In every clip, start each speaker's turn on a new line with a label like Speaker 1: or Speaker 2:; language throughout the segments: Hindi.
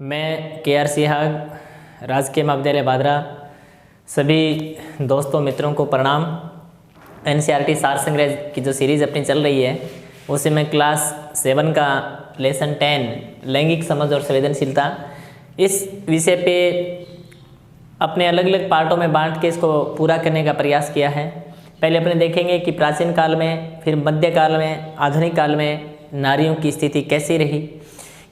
Speaker 1: मैं के आर सिहाग राजकीय महाविद्यालय भादरा सभी दोस्तों मित्रों को प्रणाम। एनसीईआरटी सार संग्रह की जो सीरीज़ अपनी चल रही है उसे मैं क्लास 7 का लेसन 10 लैंगिक समझ और संवेदनशीलता इस विषय पे अपने अलग अलग पार्टों में बांट के इसको पूरा करने का प्रयास किया है। पहले अपने देखेंगे कि प्राचीन काल में, फिर मध्यकाल में, आधुनिक काल में नारियों की स्थिति कैसी रही,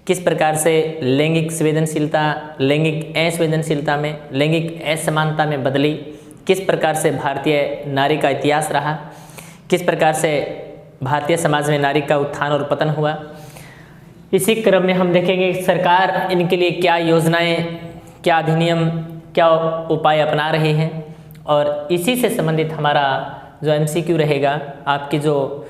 Speaker 1: किस प्रकार से लैंगिक संवेदनशीलता लैंगिक असंवेदनशीलता में, लैंगिक असमानता में बदली, किस प्रकार से भारतीय नारी का इतिहास रहा, किस प्रकार से भारतीय समाज में नारी का उत्थान और पतन हुआ। इसी क्रम में हम देखेंगे सरकार इनके लिए क्या योजनाएं, क्या अधिनियम, क्या उपाय अपना रही हैं। और इसी से संबंधित हमारा जो एमसीक्यू रहेगा, आपकी जो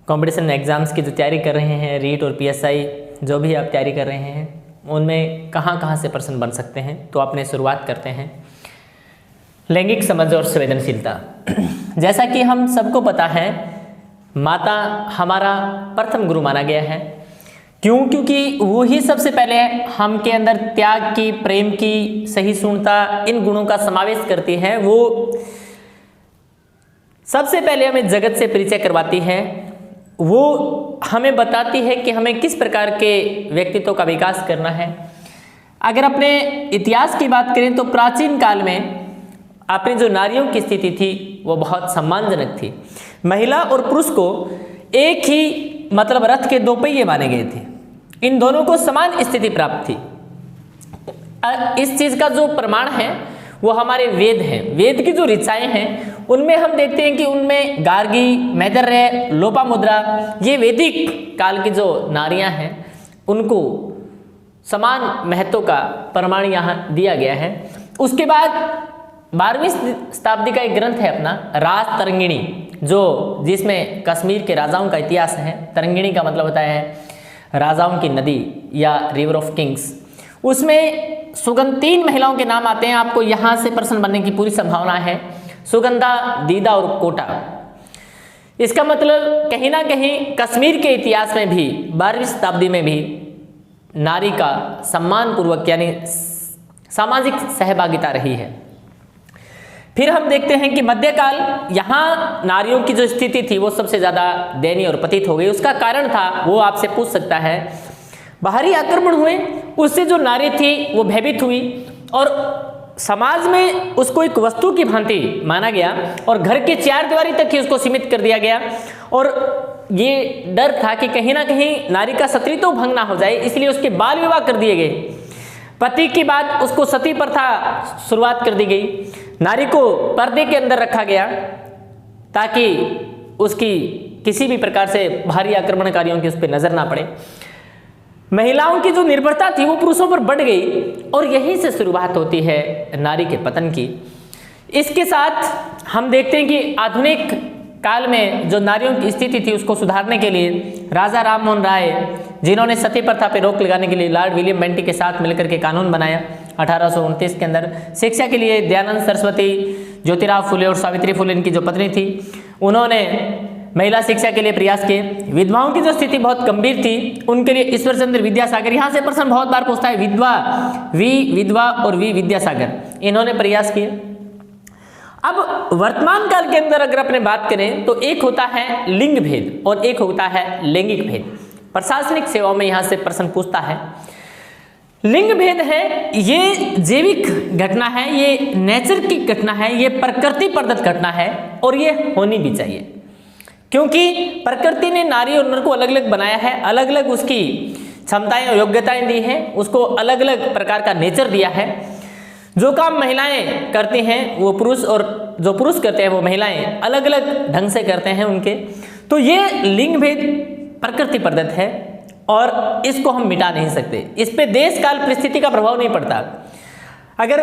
Speaker 1: कंपटीशन एग्ज़ाम्स की जो तैयारी कर रहे हैं, रीट और पीएसआई जो भी आप तैयारी कर रहे हैं, उनमें कहाँ कहाँ से प्रश्न बन सकते हैं। तो अपने शुरुआत करते हैं लैंगिक समझ और संवेदनशीलता। जैसा कि हम सबको पता है, माता हमारा प्रथम गुरु माना गया है। क्यों? क्योंकि वो ही सबसे पहले हम के अंदर त्याग की, प्रेम की, सहिष्णुता, इन गुणों का समावेश करती है। वो सबसे पहले हमें जगत से परिचय करवाती है। वो हमें बताती है कि हमें किस प्रकार के व्यक्तित्व का विकास करना है। अगर अपने इतिहास की बात करें तो प्राचीन काल में अपनी जो नारियों की स्थिति थी वो बहुत सम्मानजनक थी। महिला और पुरुष को एक ही रथ के दो पहिए माने गए थे। इन दोनों को समान स्थिति प्राप्त थी। इस चीज का जो प्रमाण है वो हमारे वेद हैं। वेद की जो ऋचाएं हैं उनमें हम देखते हैं कि उनमें गार्गी, मैत्रेय, लोपामुद्रा, ये वैदिक काल की जो नारियां हैं उनको समान महत्व का प्रमाण यहाँ दिया गया है। उसके बाद 12वीं शताब्दी का एक ग्रंथ है अपना राज तरंगिणी, जिसमें कश्मीर के राजाओं का इतिहास है। तरंगिणी का मतलब होता है राजाओं की नदी या रिवर ऑफ किंग्स। उसमें सुगंध 3 महिलाओं के नाम आते हैं। आपको यहाँ से प्रश्न बनने की पूरी संभावना है। सुगंधा, दीदा और कोटा। इसका मतलब कहीं ना कहीं कश्मीर के इतिहास में भी 12वीं शताब्दी में भी नारी का सम्मान पूर्वक यानी सामाजिक सहभागिता रही है। फिर हम देखते हैं कि मध्यकाल, यहाँ नारियों की जो स्थिति थी वो सबसे ज़्यादा दयनीय और पतित हो गई। उसका कारण था, वो आपसे पूछ सकता है, बाहरी आक्रमण हुए, उससे जो नारी थी वो भयभीत हुई और समाज में उसको एक वस्तु की भांति माना गया और घर के 4 दीवारी तक ही उसको सीमित कर दिया गया। और ये डर था कि कहीं ना कहीं नारी का सतीत्व भंग ना हो जाए, इसलिए उसके बाल विवाह कर दिए गए। पति के बाद उसको सती प्रथा शुरुआत कर दी गई। नारी को पर्दे के अंदर रखा गया ताकि उसकी किसी भी प्रकार से भारी आक्रमणकारियों की उस पर नजर ना पड़े। महिलाओं की जो निर्भरता थी वो पुरुषों पर बढ़ गई और यहीं से शुरुआत होती है नारी के पतन की। इसके साथ हम देखते हैं कि आधुनिक काल में जो नारियों की स्थिति थी उसको सुधारने के लिए राजा राम मोहन राय, जिन्होंने सती प्रथा पर रोक लगाने के लिए लॉर्ड विलियम बेंटिक के साथ मिलकर के कानून बनाया 1829 के अंदर। शिक्षा के लिए दयानंद सरस्वती, ज्योतिराव फुले और सावित्री फुले इनकी जो पत्नी थी, उन्होंने महिला शिक्षा के लिए प्रयास किए। विधवाओं की जो स्थिति बहुत गंभीर थी उनके लिए ईश्वर चंद्र विद्यासागर, यहाँ से प्रश्न बहुत बार पूछता है, विधवा और विद्यासागर, इन्होंने प्रयास किए। अब वर्तमान काल के अंदर अगर अपने बात करें तो एक होता है लिंग भेद और एक होता है लैंगिक भेद। प्रशासनिक सेवाओं में यहाँ से प्रश्न पूछता है। लिंग भेद है, ये जैविक घटना है, ये नेचर की घटना है, ये प्रकृति प्रदत्त घटना है और ये होनी भी चाहिए, क्योंकि प्रकृति ने नारी और नर को अलग अलग बनाया है, अलग अलग उसकी क्षमताएं और योग्यताएं दी हैं, उसको अलग अलग प्रकार का नेचर दिया है। जो काम महिलाएं करती हैं वो पुरुष, और जो पुरुष करते हैं वो महिलाएं अलग अलग ढंग से करते हैं उनके। तो ये लिंग भेद प्रकृति प्रदत्त है और इसको हम मिटा नहीं सकते। इस पे देश काल परिस्थिति का प्रभाव नहीं पड़ता। अगर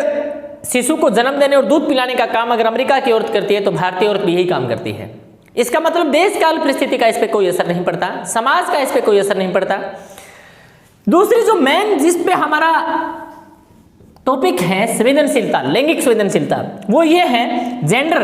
Speaker 1: शिशु को जन्म देने और दूध पिलाने का काम अगर अमेरिका की औरत करती है तो भारतीय औरत भी यही काम करती है। इसका मतलब देश काल परिस्थिति का इस पे कोई असर नहीं पड़ता, समाज का इस पे कोई असर नहीं पड़ता। दूसरी जो मेन जिस पे हमारा टॉपिक है संवेदनशीलता, लैंगिक संवेदनशीलता, वो ये है जेंडर।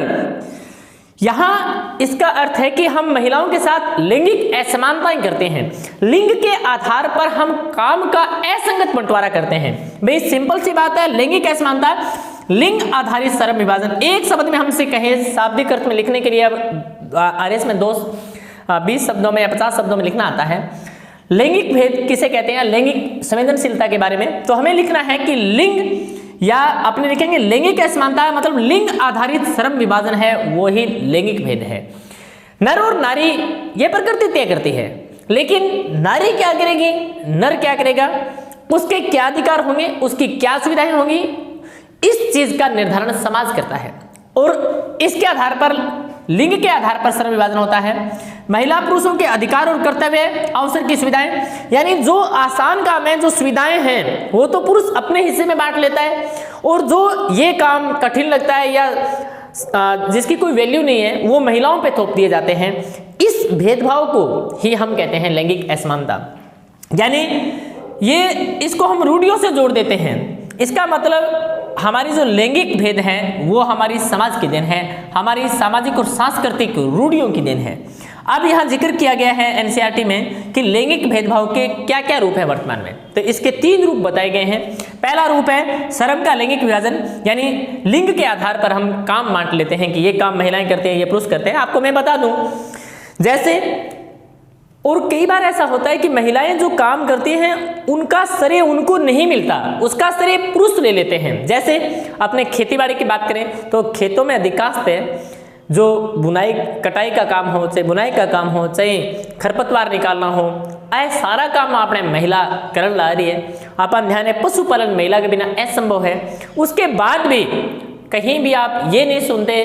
Speaker 1: यहां इसका अर्थ है कि हम महिलाओं के साथ लैंगिक असमानताएं करते हैं, लिंग के आधार पर हम काम का असंगत बंटवारा करते हैं। भाई सिंपल सी बात है, लैंगिक असमानता, लिंग आधारित श्रम विभाजन। एक शब्द में हमसे कहें शाब्दिक अर्थ में लिखने के लिए, अब आरएस में 20 शब्दों में या 50 शब्दों में लिखना आता है। लैंगिक भेद किसे कहते हैं, लैंगिक संवेदनशीलता के बारे में, तो हमें लिखना है कि लिंग, या अपने लिखेंगे लैंगिक असमानता मतलब लिंग आधारित श्रम विभाजन है, वो ही लैंगिक भेद है। नर और नारी ये प्रकृति तय करती है, लेकिन नारी क्या करेगी, नर क्या करेगा, उसके क्या अधिकार होंगे, उसकी क्या सुविधाएं होंगी, इस चीज का निर्धारण समाज करता है। और इसके आधार पर, लिंग के आधार पर श्रम विभाजन होता है। महिला पुरुषों के अधिकार और कर्तव्य, अवसर की सुविधाएं, यानी जो आसान काम है, जो सुविधाएं हैं, वो तो पुरुष अपने हिस्से में बांट लेता है, और जो ये काम कठिन लगता है या जिसकी कोई वैल्यू नहीं है, वो महिलाओं पे थोप दिए जाते हैं। इस भेदभाव को ही हम कहते हैं लैंगिक असमानता। यानी ये, इसको हम रूढ़ियों से जोड़ देते हैं। इसका मतलब हमारी जो लैंगिक भेद है वो हमारी समाज की देन है, हमारी सामाजिक और सांस्कृतिक रूढ़ियों की देन है। अब यहाँ जिक्र किया गया है एनसीईआरटी में कि लैंगिक भेदभाव के क्या क्या रूप है वर्तमान में, तो इसके 3 रूप बताए गए हैं। पहला रूप है श्रम का लैंगिक विभाजन, यानी लिंग के आधार पर हम काम बांट लेते हैं कि ये काम महिलाएं करते हैं, ये पुरुष करते हैं। आपको मैं बता दूं, जैसे, और कई बार ऐसा होता है कि महिलाएं जो काम करती हैं उनका श्रेय उनको नहीं मिलता, उसका श्रेय पुरुष ले लेते हैं। जैसे अपने खेतीबाड़ी की बात करें तो खेतों में अधिकांशतः जो बुनाई कटाई का काम हो, चाहे बुनाई का काम हो, चाहे खरपतवार निकालना हो, ऐसा सारा काम आपने महिला कर ला रही है। अपन ध्यान है, पशुपालन महिला के बिना असंभव है। उसके बाद भी कहीं भी आप ये नहीं सुनते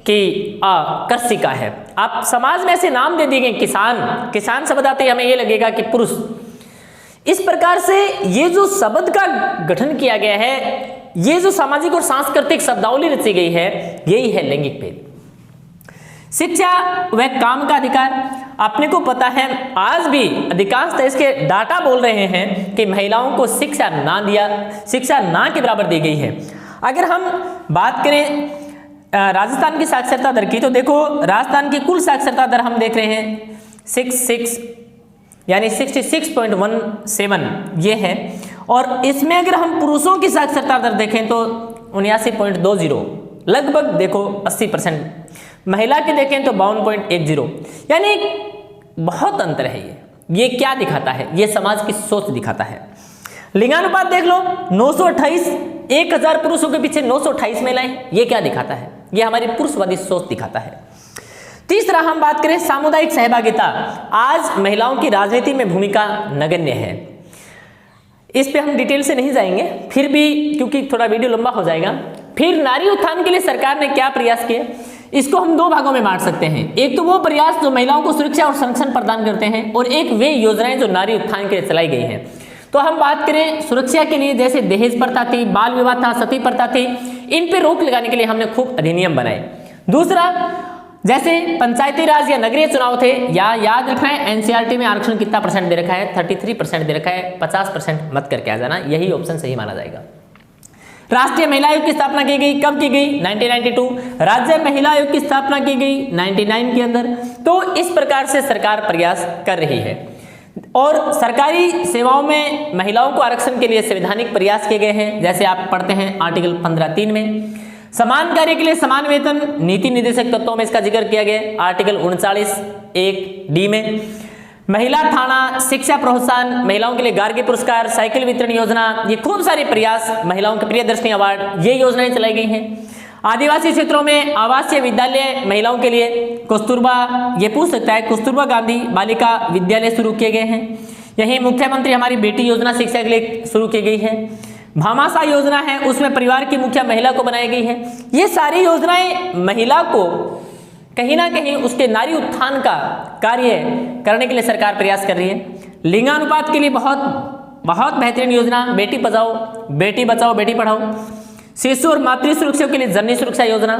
Speaker 1: कि कृषिका है। आप समाज में ऐसे नाम दे दिए किसान, किसान शब्द आते ही हमें ये लगेगा कि पुरुष। इस प्रकार से ये जो शब्द का गठन किया गया है, ये जो सामाजिक और सांस्कृतिक शब्दावली रची गई है, यही है लैंगिक भेद। शिक्षा व काम का अधिकार, अपने को पता है आज भी अधिकांश इसके डाटा बोल रहे हैं कि महिलाओं को शिक्षा ना के बराबर दी गई है। अगर हम बात करें राजस्थान की साक्षरता दर की, तो देखो राजस्थान की कुल साक्षरता दर हम देख रहे हैं 66 यानी 66.17 ये है, और इसमें अगर हम पुरुषों की साक्षरता दर देखें तो 79.20, लगभग देखो 80%। महिला की देखें तो 52.10, यानी बहुत अंतर है। ये क्या दिखाता है, ये समाज की सोच दिखाता है। लिंगानुपात देख लो, 928, 1000 पुरुषों के पीछे 928 महिलाएं, ये क्या दिखाता है, ये हमारी पुरुषवादी सोच दिखाता है। तीसरा हम बात करें सामुदायिक सहभागिता, आज महिलाओं की राजनीति में भूमिका नगण्य है। इस पे हम डिटेल से नहीं जाएंगे, फिर भी क्योंकि थोड़ा वीडियो लंबा हो जाएगा। फिर नारी उत्थान के लिए सरकार ने क्या प्रयास किए, इसको हम 2 भागों में बांट सकते हैं। एक तो वो प्रयास जो महिलाओं को सुरक्षा और संरक्षण प्रदान करते हैं, और एक वे योजनाएं जो नारी उत्थान के लिए चलाई गई हैं। तो हम बात करें सुरक्षा के लिए, जैसे दहेज प्रथा थी, बाल विवाह था, सती प्रथा थी, इन पे रोक लगाने के लिए हमने खूब अधिनियम बनाए। दूसरा, जैसे पंचायती राज या नगरीय चुनाव थे, या याद रखना है एनसीईआरटी में आरक्षण कितना % दे रखा है, 33% दे रखा है, 50% मत करके आ जाना, यही ऑप्शन सही माना जाएगा। राष्ट्रीय महिला आयोग की स्थापना की गई, कब की गई, 1992। राज्य महिला आयोग की स्थापना की गई 99 के अंदर। तो इस प्रकार से सरकार प्रयास कर रही है, और सरकारी सेवाओं में महिलाओं को आरक्षण के लिए संवैधानिक प्रयास किए गए हैं। जैसे आप पढ़ते हैं आर्टिकल 15(3) में समान कार्य के लिए समान वेतन, नीति निर्देशक तत्वों में इसका जिक्र किया गया आर्टिकल 39(1)(d) में। महिला थाना, शिक्षा प्रोत्साहन, महिलाओं के लिए गार्गी पुरस्कार, साइकिल वितरण योजना, ये खूब सारे प्रयास, महिलाओं के प्रियदर्शनी अवार्ड, ये योजनाएं चलाई गई हैं। आदिवासी क्षेत्रों में आवासीय विद्यालय महिलाओं के लिए, कस्तूरबा, ये पूछ सकता है, कस्तूरबा गांधी बालिका विद्यालय शुरू किए गए हैं। यही मुख्यमंत्री हमारी बेटी योजना शिक्षा के लिए शुरू की गई है। भामाशाह योजना है, उसमें परिवार की मुखिया महिला को बनाई गई है। ये सारी योजनाएं महिला को कहीं ना कहीं उसके नारी उत्थान का कार्य करने के लिए सरकार प्रयास कर रही है। लिंगानुपात के लिए बहुत बेहतरीन योजना बेटी बचाओ बेटी पढ़ाओ, शिशु और मातृ सुरक्षा के लिए जननी सुरक्षा योजना,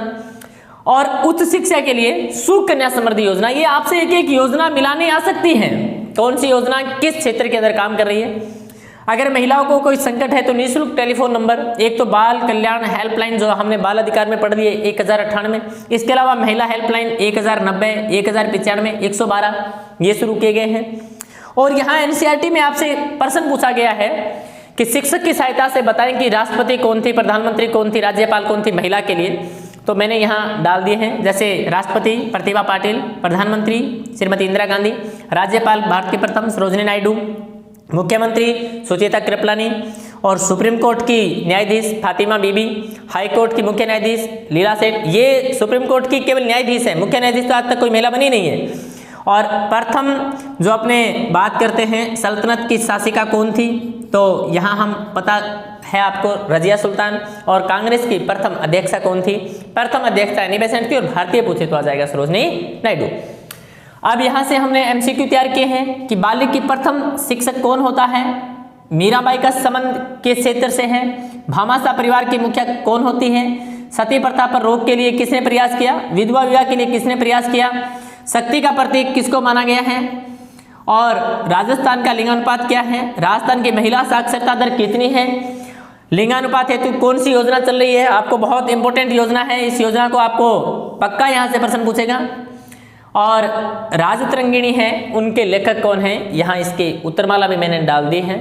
Speaker 1: और उच्च शिक्षा के लिए सुकन्या समृद्धि योजना। ये आपसे एक एक योजना मिलाने आ सकती है, कौन सी योजना किस क्षेत्र के अंदर काम कर रही है। अगर महिलाओं को कोई संकट है तो निःशुल्क टेलीफोन नंबर, एक तो बाल कल्याण हेल्पलाइन जो हमने बाल अधिकार में पढ़ दिए 1098, इसके अलावा महिला हेल्पलाइन 1090, 1095, 112 ये शुरू किए गए हैं। और यहाँ एनसीईआरटी में आपसे प्रश्न पूछा गया है कि शिक्षक की सहायता से बताएं कि राष्ट्रपति कौन थी, प्रधानमंत्री कौन थी, राज्यपाल कौन थी महिला के लिए, तो मैंने यहाँ डाल दिए हैं। जैसे राष्ट्रपति प्रतिभा पाटिल, प्रधानमंत्री श्रीमती इंदिरा गांधी, राज्यपाल भारत की प्रथम सरोजिनी नायडू, मुख्यमंत्री सुचेता कृपलानी, और सुप्रीम कोर्ट की न्यायाधीश फातिमा बीबी, हाई कोर्ट की मुख्य न्यायाधीश लीला सेठ। ये सुप्रीम कोर्ट की केवल न्यायाधीश है, मुख्य न्यायाधीश तो आज तक कोई महिला बनी नहीं है। और प्रथम जो अपने बात करते हैं सल्तनत की शासिका कौन थी, तो यहाँ हम पता है आपको रजिया सुल्तान। और कांग्रेस की प्रथम अध्यक्षा कौन थी, प्रथम अध्यक्षा एनी बेसेंट थी, और भारतीय पूछे तो आ जाएगा सरोजिनी नायडू। अब यहाँ से हमने एमसीक्यू तैयार किए हैं कि बालिक की प्रथम शिक्षक कौन होता है, मीराबाई का संबंध किस क्षेत्र से है, भामाशाह परिवार की मुखिया कौन होती है, सती प्रथा पर रोक के लिए किसने प्रयास किया, विधवा विवाह के लिए किसने प्रयास किया, शक्ति का प्रतीक किसको माना गया है, और राजस्थान का लिंगानुपात क्या है, राजस्थान की महिला साक्षरता दर कितनी है, लिंगानुपात हेतु कौन सी योजना चल रही है, आपको बहुत इंपॉर्टेंट योजना है, इस योजना को आपको पक्का यहाँ से प्रश्न पूछेगा, और राजतरंगिणी है उनके लेखक कौन है, यहाँ इसकी उत्तरमाला भी मैंने डाल दी है।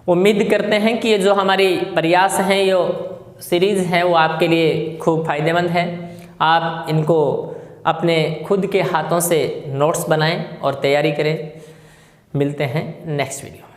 Speaker 1: उम्मीद करते हैं कि ये जो हमारी प्रयास हैं, ये सीरीज़ है वो आपके लिए खूब फायदेमंद है। आप इनको अपने खुद के हाथों से नोट्स बनाएं और तैयारी करें। मिलते हैं नेक्स्ट वीडियो।